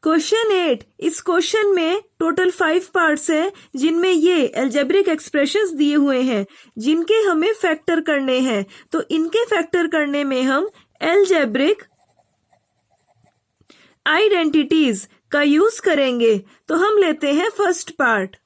Question 8, इस question में total 5 parts हैं जिनमें ये अलजेब्रिक एक्सप्रेशंस दिए हुए हैं जिनके हमें फैक्टर करने हैं। तो इनके फैक्टर करने में हम अलजेब्रिक आइडेंटिटीज का यूज करेंगे। तो हम लेते हैं first part.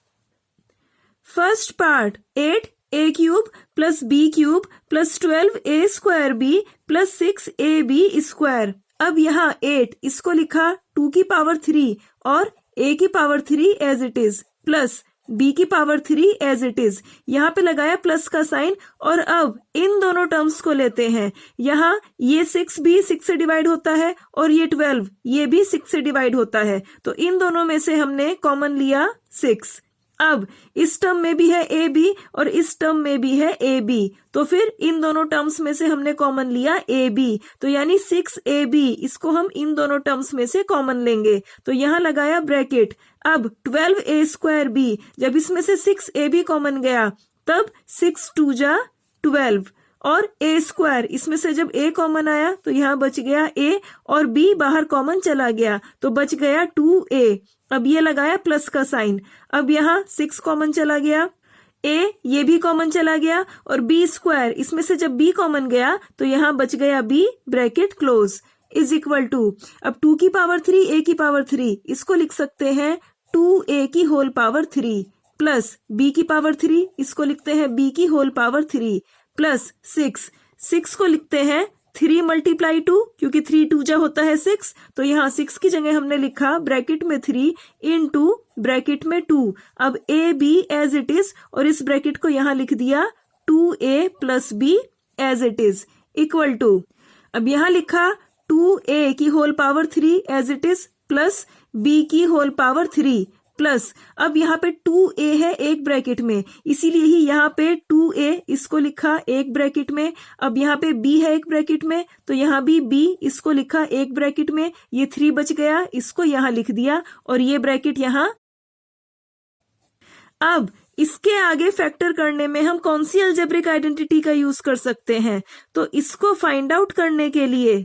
8a cube plus b cube plus 12a square b plus 6ab square. अब यहाँ 8 इसको लिखा 2 की पावर 3 और a की power 3 as it is plus b की पावर 3 एज इट इज। यहाँ पे लगाया प्लस का साइन और अब इन दोनों टर्म्स को लेते हैं। यहाँ ये 6 भी 6 से डिवाइड होता है और ये 12 ये भी 6 से डिवाइड होता है। तो इन दोनों में से हमने कॉमन लिया 6। अब इस टर्म में भी है ए बी और इस टर्म में भी है ए बी, तो फिर इन दोनों टर्म्स में से हमने कॉमन लिया ए बी। तो यानी 6ab इसको हम इन दोनों टर्म्स में से कॉमन लेंगे। तो यहाँ लगाया ब्रैकेट। अब 12a स्क्वायर बी, जब इसमें से 6ab कॉमन गया तब 6 2 जा 12 और a स्क्वायर, इसमें से जब a कॉमन आया तो यहाँ बच गया a और b बाहर कॉमन चला गया तो बच गया 2a। अब ये लगाया प्लस का साइन। अब यहाँ 6 कॉमन चला गया, a ये भी कॉमन चला गया और b स्क्वायर, इसमें से जब b कॉमन गया तो यहाँ बच गया b bracket close is equal to. अब 2 की पावर 3 a की पावर 3 इसको लिख सकते हैं 2a की होल पावर 3 प्लस b की पावर 3 इसको लिखते हैं b की होल पावर 3 प्लस 6 को लिखते हैं 3 मल्टीप्लाई 2 क्योंकि 3 2 जा होता है 6। तो यहाँ 6 की जगह हमने लिखा ब्रैकेट में 3 इनटू ब्रैकेट में 2। अब a b as it is और इस ब्रैकेट को यहाँ लिख दिया 2a plus b as it is equal to. अब यहाँ लिखा 2a की whole power 3 as it is plus b की होल पावर 3 प्लस अब यहाँ पे 2a है एक ब्रैकेट में, इसीलिए ही यहाँ पे 2a इसको लिखा एक ब्रैकेट में। अब यहाँ पे b है एक ब्रैकेट में तो यहाँ भी b इसको लिखा एक ब्रैकेट में। ये 3 बच गया, इसको यहाँ लिख दिया और ये ब्रैकेट यहाँ। अब इसके आगे फैक्टर करने में हम कौन सी अलजेब्रिक आइडेंटिटी का यूज कर सकते हैं? तो इसको फाइंड आउट करने के लिए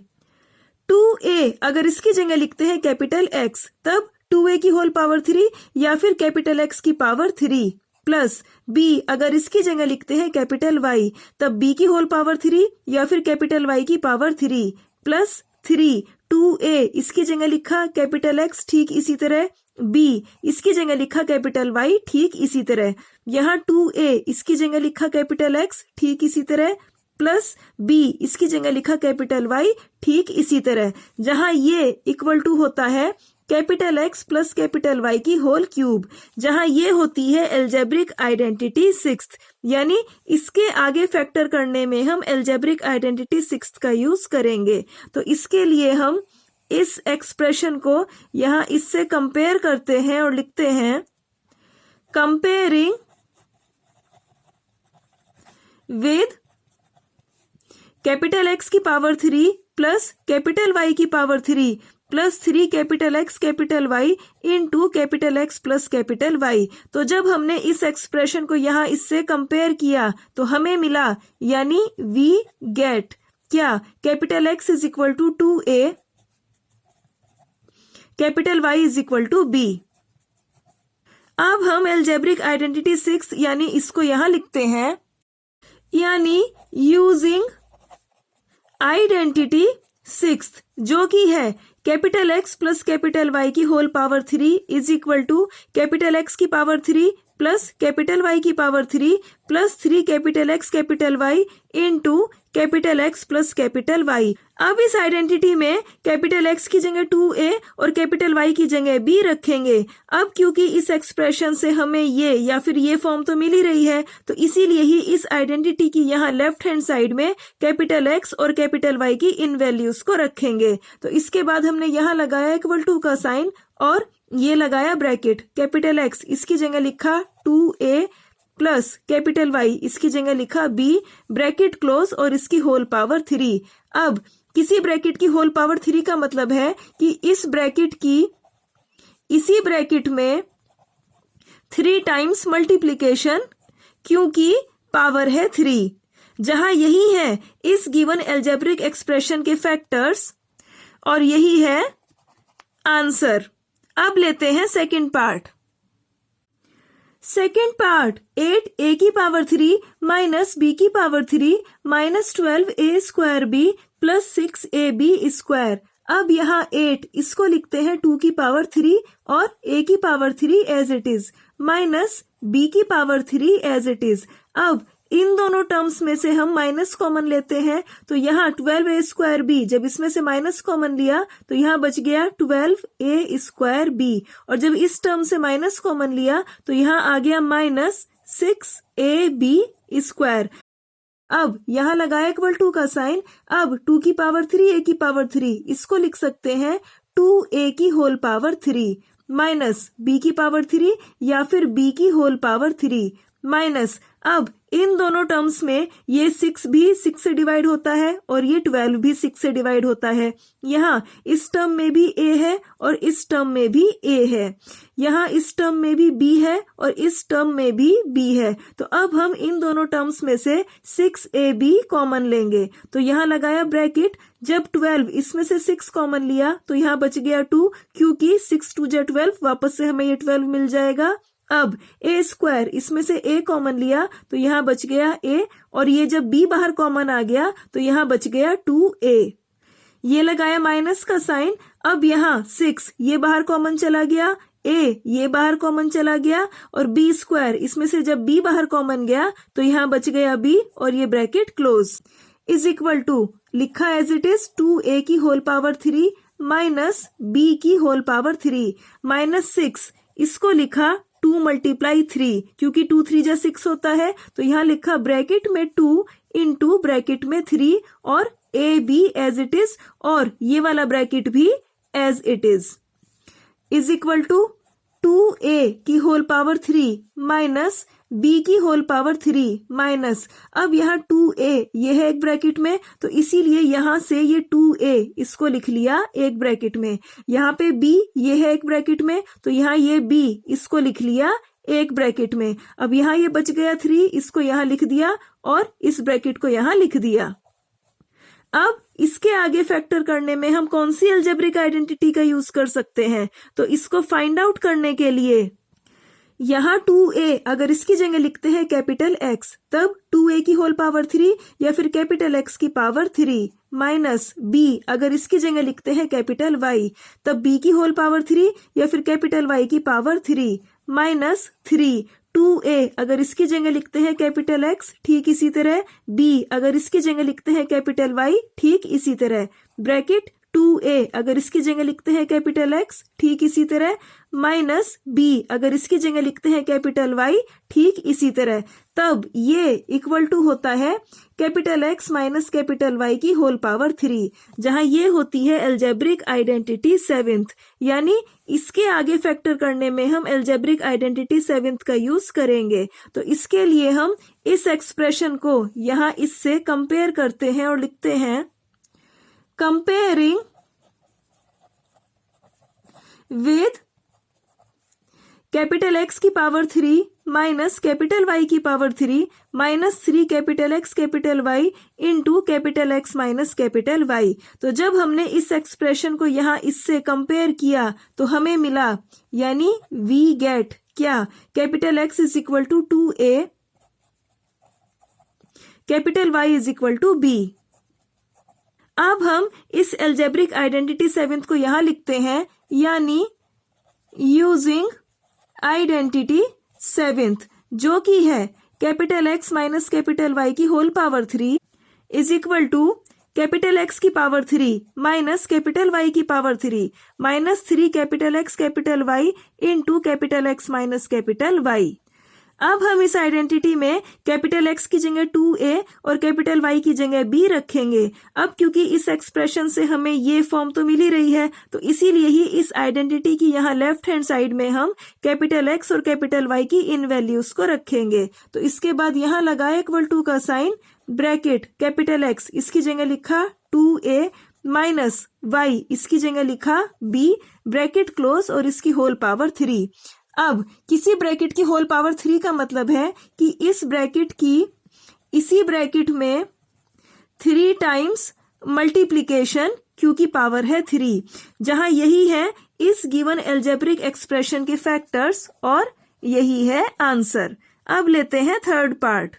2a अगर इसकी जगह लिखते हैं कैपिटल X तब 2a की होल पावर 3 या फिर कैपिटल X की पावर 3 प्लस b अगर इसकी जगह लिखते हैं कैपिटल Y तब b की होल पावर 3 या फिर कैपिटल Y की पावर 3 प्लस 3। 2a इसकी जगह लिखा कैपिटल X ठीक इसी तरह, b इसकी जगह लिखा कैपिटल Y ठीक इसी तरह। यहाँ 2a इसकी जगह लिखा कैपिटल X ठीक इसी तरह प्लस b इसकी जगह लिखा कैपिटल Y ठीक इसी तरह। जहां ये इक्वल टू होता है capital X plus capital Y की होल क्यूब, जहां ये होती है अलजेब्रिक आइडेंटिटी 6th। यानी इसके आगे फैक्टर करने में हम अलजेब्रिक आइडेंटिटी 6th का यूज करेंगे। तो इसके लिए हम इस एक्सप्रेशन को यहां इससे कंपेयर करते हैं और लिखते हैं कंपेयरिंग विद कैपिटल X की पावर 3 प्लस कैपिटल Y की power 3 plus 3 capital X capital Y into capital X plus capital Y। तो जब हमने इस एक्सप्रेशन को यहाँ इससे कंपेयर किया तो हमें मिला, यानी वी गेट क्या, capital X is equal to 2a capital Y is equal to b। अब हम अलजेब्रिक आइडेंटिटी 6 यानी इसको यहाँ लिखते हैं, यानी यूजिंग आइडेंटिटी 6th जो कि है capital X plus capital Y की whole power 3 is equal to capital X की पावर 3 प्लस कैपिटल Y की power 3 plus 3 capital X capital Y into capital X plus capital Y। अब इस identity में capital X की जगह 2a और capital Y की जगह b रखेंगे। अब क्योंकि इस एक्सप्रेशन से हमें ये या फिर ये फॉर्म तो मिल ही रही है तो इसीलिए ही इस आइडेंटिटी की यहाँ लेफ्ट हैंड साइड में कैपिटल X और कैपिटल Y की इन वैल्यूज को रखेंगे। तो इसके बाद हमने यहाँ लगाया इक्वल टू का साइन और ये लगाया ब्रैकेट। कैपिटल X इसकी जगह लिखा 2a प्लस कैपिटल Y इसकी जगह लिखा b ब्रैकेट क्लोज और इसकी होल पावर 3। अब किसी ब्रैकेट की होल पावर 3 का मतलब है कि इस ब्रैकेट की इसी ब्रैकेट में 3 टाइम्स मल्टीप्लीकेशन, क्योंकि पावर है 3। जहां यही है इस गिवन अलजेब्रिक एक्सप्रेशन के फैक्टर्स और यही है आंसर। अब लेते हैं second part. Second part 8a की पावर 3 माइनस b की power 3 minus 12a square b plus 6ab square. अब यहाँ 8 इसको लिखते हैं 2 की पावर 3 और a की power 3 as it is minus b की पावर 3 एज इट इज। अब इन दोनों टर्म्स में से हम माइनस कॉमन लेते हैं तो यहाँ 12a स्क्वायर b, जब इसमें से माइनस कॉमन लिया तो यहाँ बच गया 12a स्क्वायर b, और जब इस टर्म से माइनस कॉमन लिया तो यहाँ आ गया माइनस 6ab स्क्वायर। अब यहाँ लगाया इक्वल टू का साइन। अब 2 की पावर 3 a की पावर 3 इसको लिख सकते हैं 2a की होल पावर 3 माइनस b की पावर 3 या फिर b की होल पावर 3 माइनस। अब इन दोनों टर्म्स में ये 6 भी 6 से डिवाइड होता है और ये 12 भी 6 से डिवाइड होता है। यहाँ इस टर्म में भी a है और इस टर्म में भी a है। यहाँ इस टर्म में भी b है और इस टर्म में भी b है। तो अब हम इन दोनों टर्म्स में से 6ab कॉमन लेंगे तो यहाँ लगाया ब्रैकेट। जब 12 इसमें से 6 कॉमन लिया तो यहाँ बच गया 2, क्योंकि 6 2 जा 12, वापस से हमें ये 12 मिल जाएगा। अब a स्क्वायर इसमें से a कॉमन लिया तो यहाँ बच गया a, और ये जब b बाहर कॉमन आ गया तो यहाँ बच गया 2a। ये लगाया माइनस का साइन। अब यहाँ 6 ये बाहर कॉमन चला गया, a ये बाहर कॉमन चला गया, और b स्क्वायर इसमें से जब b बाहर कॉमन गया तो यहाँ बच गया b, और ये bracket close is equal to लिखा एज इट इज 2a की होल पावर 3 माइनस b की होल पावर 3 माइनस 6 इसको लिखा 2 मल्टीप्लाई 3, क्योंकि 2 3 जा 6 होता है तो यहाँ लिखा ब्रैकेट में 2 इंटू ब्रैकेट में 3 और a b as it is, और ये वाला ब्रैकेट भी as it is equal to 2a की होल पावर 3 माइनस b की होल पावर 3 माइनस। अब यहाँ 2a ये है एक ब्रैकेट में तो इसीलिए यहाँ से ये 2a इसको लिख लिया एक ब्रैकेट में। यहाँ पे b ये है एक ब्रैकेट में तो यहाँ ये b इसको लिख लिया एक ब्रैकेट में। अब यहाँ ये बच गया 3, इसको यहाँ लिख दिया और इस ब्रैकेट को यहाँ लिख दिया। अब इसके आगे फैक्टर करने में हम कौन सी अलजेब्रिक आइडेंटिटी का यूज कर सकते हैं? तो इसको फाइंड आउट करने के लिए यहाँ 2a अगर इसकी जगह लिखते हैं कैपिटल X, तब 2a की होल पावर 3 या फिर कैपिटल X की पावर 3 माइनस b अगर इसकी जगह लिखते हैं कैपिटल Y, तब b की होल पावर 3 या फिर कैपिटल Y की पावर 3 माइनस 3। 2a अगर इसकी जगह लिखते हैं कैपिटल X, ठीक इसी तरह b अगर इसकी जगह लिखते हैं कैपिटल Y, ठीक इसी तरह ब्रैकेट 2a अगर इसकी जगह लिखते हैं कैपिटल X, ठीक इसी तरह माइनस b अगर इसकी जगह लिखते हैं कैपिटल Y, ठीक इसी तरह। तब ये इक्वल टू होता है capital X minus capital Y की होल पावर 3, जहां ये होती है अलजेब्रिक आइडेंटिटी 7th। यानी इसके आगे फैक्टर करने में हम अलजेब्रिक आइडेंटिटी 7th का यूज करेंगे। तो इसके लिए हम इस एक्सप्रेशन को यहाँ इससे कंपेयर करते हैं और लिखते हैं comparing with कैपिटल X की पावर 3 माइनस कैपिटल Y की power 3 minus 3 capital X capital Y into capital X minus capital Y। तो जब हमने इस एक्सप्रेशन को यहाँ इससे कंपेयर किया तो हमें मिला, यानी वी गेट क्या, capital X is equal to 2a, capital Y is equal to b। अब हम इस अलजेब्रिक आइडेंटिटी 7th को यहाँ लिखते हैं, यानी यूजिंग आइडेंटिटी 7th जो कि है capital X minus capital Y की whole power 3 is equal to capital X की पावर 3 माइनस कैपिटल Y की power 3 minus 3 capital X capital Y into capital X minus capital Y। अब हम इस identity में कैपिटल X की जगह 2a और कैपिटल Y की जगह b रखेंगे। अब क्योंकि इस एक्सप्रेशन से हमें ये फॉर्म तो मिल ही रही है तो इसीलिए ही इस आइडेंटिटी की यहाँ लेफ्ट हैंड साइड में हम कैपिटल X और कैपिटल Y की इन वैल्यूज को रखेंगे। तो इसके बाद यहाँ लगाए इक्वल टू का साइन, ब्रैकेट कैपिटल X इसकी जगह लिखा 2a माइनस Y इसकी जगह लिखा b, ब्रैकेट क्लोज और इसकी होल पावर 3। अब किसी ब्रैकेट की होल पावर 3 का मतलब है कि इस ब्रैकेट की इसी ब्रैकेट में 3 टाइम्स मल्टीप्लीकेशन, क्योंकि पावर है 3, जहां यही है इस गिवन एल्जेब्रिक एक्सप्रेशन के फैक्टर्स और यही है आंसर। अब लेते हैं third part.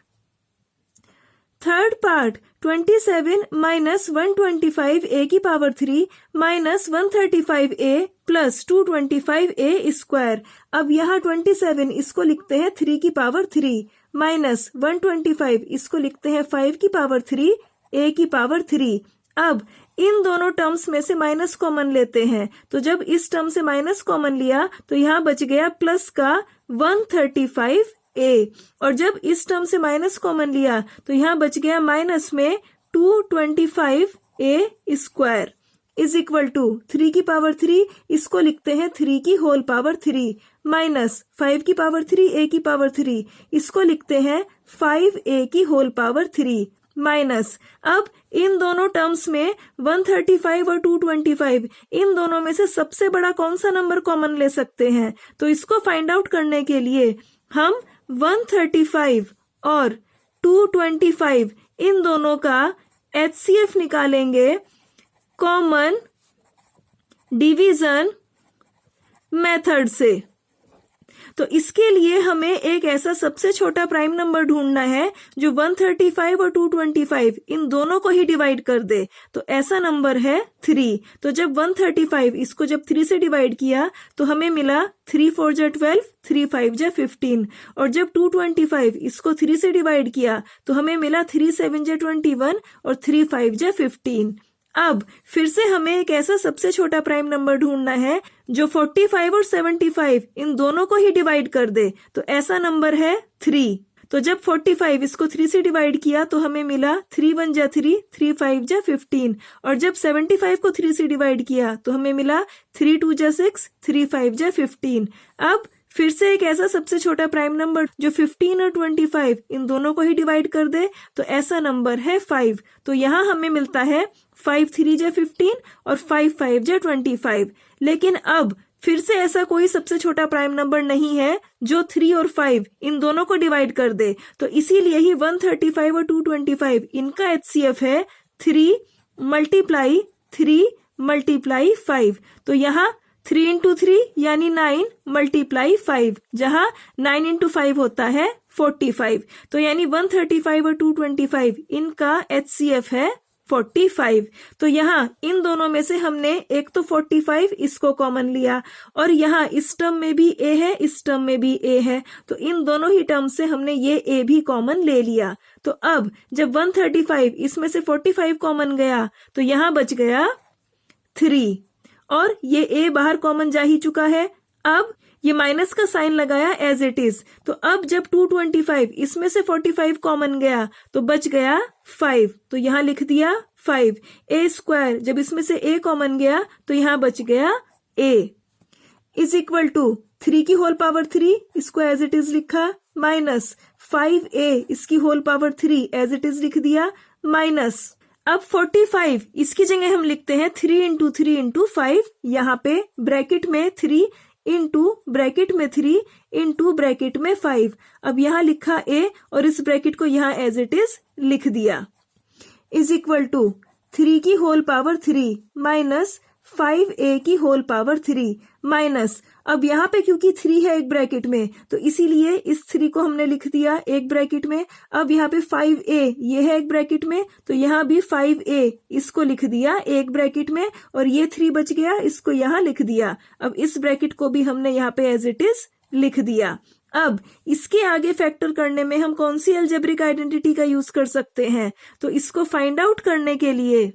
Third part 27 minus 125a की power 3 minus 135a plus 225a square. अब यहाँ 27 इसको लिखते हैं 3 की पावर 3 माइनस 125 इसको लिखते हैं 5 की पावर 3 a की पावर 3। अब इन दोनों टर्म्स में से माइनस कॉमन लेते हैं, तो जब इस टर्म से माइनस कॉमन लिया तो यहाँ बच गया प्लस का 135a, और जब इस टर्म से माइनस कॉमन लिया तो यहाँ बच गया माइनस में 225a square is equal to 3 की पावर 3 इसको लिखते हैं 3 की होल पावर 3 माइनस 5 की पावर 3 a की पावर 3 इसको लिखते हैं 5a की होल पावर 3 माइनस। अब इन दोनों टर्म्स में 135 और 225 इन दोनों में से सबसे बड़ा कौन सा नंबर कॉमन ले सकते हैं, तो इसको फाइंड आउट करने के लिए हम 135 और 225 इन दोनों का HCF निकालेंगे कॉमन डिवीजन मेथड से। तो इसके लिए हमें एक ऐसा सबसे छोटा प्राइम नंबर ढूंढना है जो 135 और 225 इन दोनों को ही डिवाइड कर दे, तो ऐसा नंबर है 3। तो जब 135 इसको जब 3 से डिवाइड किया तो हमें मिला 3 4 जा 12, 3 5 जा 15, और जब 225 इसको 3 से डिवाइड किया तो हमें मिला 3 7 जा 21 और 3 5 जा 15। अब फिर से हमें एक ऐसा सबसे छोटा प्राइम नंबर ढूंढना है जो 45 और 75 इन दोनों को ही डिवाइड कर दे, तो ऐसा नंबर है 3। तो जब 45 इसको 3 से डिवाइड किया तो हमें मिला 3 1 जा 3, 3 5 जा 15, और जब 75 को 3 से डिवाइड किया तो हमें मिला 3 2 जा 6, 3 5 जा 15। अब फिर से एक ऐसा सबसे छोटा प्राइम नंबर जो 15 और 25 इन दोनों को ही डिवाइड कर दे, तो ऐसा नंबर है 5। तो यहाँ हमें मिलता है 5 3 जा 15 और 5 5 जा 25। लेकिन अब फिर से ऐसा कोई सबसे छोटा प्राइम नंबर नहीं है जो 3 और 5 इन दोनों को डिवाइड कर दे, तो इसीलिए ही 135 और 225 इनका HCF है 3 मल्टीप्लाई 3 मल्टीप्लाई 5। तो यहाँ 3 इंटू 3 यानी 9 मल्टीप्लाई 5, जहां 9 इंटू 5 होता है 45। तो यानी 135 और 225 इनका HCF है 45। तो यहाँ इन दोनों में से हमने एक तो 45 इसको कॉमन लिया, और यहाँ इस टर्म में भी A है, इस टर्म में भी A है, तो इन दोनों ही टर्म से हमने ये A भी कॉमन ले लिया। तो अब जब 135 इसमें से 45 कॉमन गया तो यहाँ बच गया 3, और ये A बाहर कॉमन जा ही चुका है। अब ये माइनस का साइन लगाया एज इट इज, तो अब जब 225 इसमें से 45 कॉमन गया तो बच गया 5, तो यहाँ लिख दिया 5। A स्क्वायर जब इसमें से A कॉमन गया तो यहाँ बच गया A इज इक्वल टू 3 की होल पावर 3 इसको एज इट इज लिखा, माइनस 5A इसकी whole power 3 as it is लिख दिया, माइनस अब 45 इसकी जगह हम लिखते हैं 3 इंटू 3 इंटू 5, यहाँ पे ब्रैकेट में 3 इंटू ब्रैकेट में 3 इंटू ब्रैकेट में 5। अब यहाँ लिखा A और इस ब्रैकेट को यहाँ एज इट इज लिख दिया, इज इक्वल टू 3 की होल पावर 3 माइनस 5A की होल पावर 3 माइनस, अब यहाँ पे क्योंकि 3 है एक ब्रैकेट में तो इसीलिए इस 3 को हमने लिख दिया एक ब्रैकेट में। अब यहाँ पे 5A ये है एक ब्रैकेट में, तो यहाँ भी 5A इसको लिख दिया एक ब्रैकेट में, और ये 3 बच गया इसको यहाँ लिख दिया। अब इस ब्रैकेट को भी हमने यहाँ पे एज इट इज लिख दिया। अब इसके आगे फैक्टर करने में हम कौन सी अलजेब्रिक आइडेंटिटी का यूज कर सकते हैं, तो इसको फाइंड आउट करने के लिए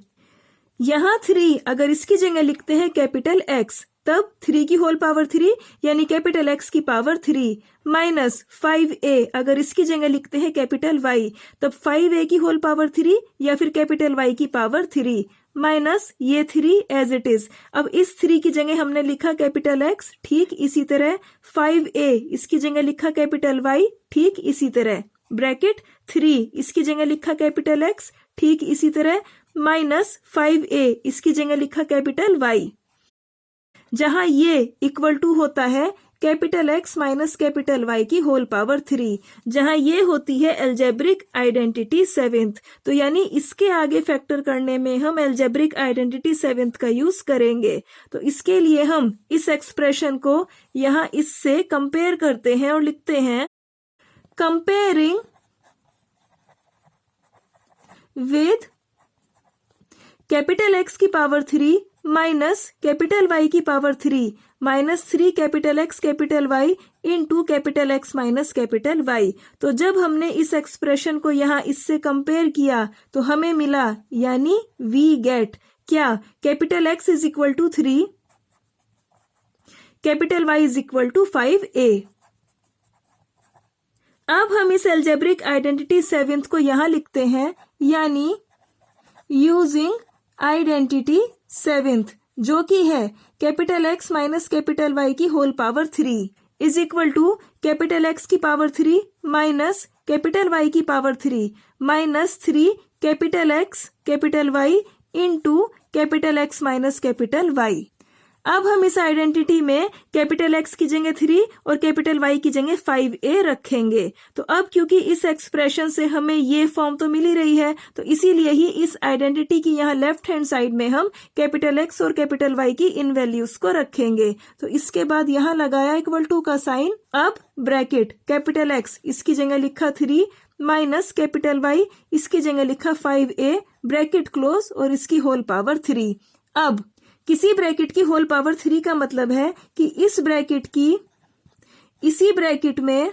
यहाँ 3 अगर इसकी जगह लिखते हैं कैपिटल X, तब 3 की होल पावर 3 यानी कैपिटल X की पावर 3 माइनस 5A अगर इसकी जगह लिखते हैं कैपिटल Y, तब 5A की होल पावर 3 या फिर कैपिटल Y की पावर 3 माइनस ये 3 एज इट इज। अब इस 3 की जगह हमने लिखा कैपिटल X, ठीक इसी तरह 5A इसकी जगह लिखा कैपिटल Y, ठीक इसी तरह ब्रैकेट 3 इसकी जगह लिखा कैपिटल X, ठीक इसी तरह माइनस 5A इसकी जगह लिखा कैपिटल Y, जहां ये इक्वल टू होता है capital X minus capital Y की होल पावर 3, जहां ये होती है एल्जेब्रिक आइडेंटिटी 7th। तो यानी इसके आगे फैक्टर करने में हम एल्जेब्रिक आइडेंटिटी 7th का यूज करेंगे। तो इसके लिए हम इस एक्सप्रेशन को यहां इससे कंपेयर करते हैं और लिखते हैं कंपेयरिंग विद कैपिटल X की पावर 3 माइनस कैपिटल Y की power 3 minus 3 capital X capital Y into capital X minus capital Y। तो जब हमने इस एक्सप्रेशन को यहाँ इससे कंपेयर किया तो हमें मिला, यानी वी गेट क्या, capital X is equal to 3, capital Y is equal to 5a। अब हम इस एल्जेब्रिक आइडेंटिटी 7th को यहाँ लिखते हैं, यानी यूजिंग आइडेंटिटी 7th, जो कि है capital X minus capital Y की whole power 3 is equal to capital X की पावर 3 माइनस कैपिटल Y की power 3 minus 3 capital X capital Y into capital X minus capital Y। अब हम इस identity में कैपिटल X की जगह 3 और कैपिटल Y की जगह 5a रखेंगे। तो अब क्योंकि इस एक्सप्रेशन से हमें ये फॉर्म तो मिल ही रही है, तो इसीलिए ही इस आइडेंटिटी की यहाँ लेफ्ट हैंड साइड में हम कैपिटल X और कैपिटल Y की इन वैल्यूज को रखेंगे। तो इसके बाद यहाँ लगाया इक्वल टू का साइन, अब ब्रैकेट कैपिटल X इसकी जगह लिखा 3 माइनस कैपिटल Y इसकी जगह लिखा 5a, ब्रैकेट क्लोज और इसकी होल पावर 3। अब किसी ब्रैकेट की होल पावर 3 का मतलब है कि इस ब्रैकेट की इसी ब्रैकेट में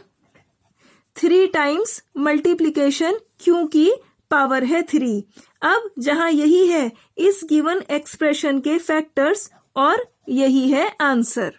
3 टाइम्स मल्टीप्लिकेशन, क्योंकि पावर है 3। अब जहां यही है इस गिवन एक्सप्रेशन के फैक्टर्स और यही है आंसर।